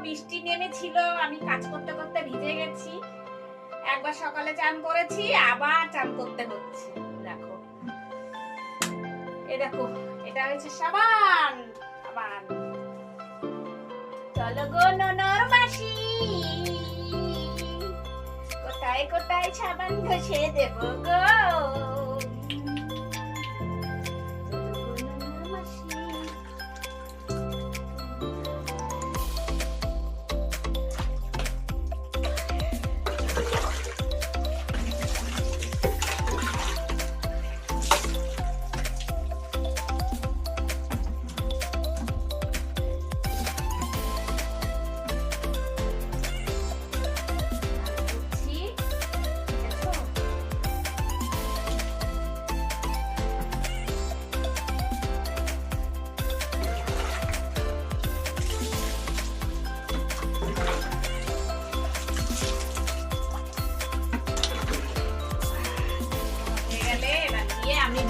বৃষ্টি নেমেছিল, আমি কাজ করতে করতে ভিজে গেছি। একবার সকালে চান করেছি, আবার চান করতে হচ্ছে। দেখো, দেখো, এটা হচ্ছে সাবান। সাবান, চলো গো ননর মাসি, কোথায় কোথায় সাবান ঘষে দেব গো। আমি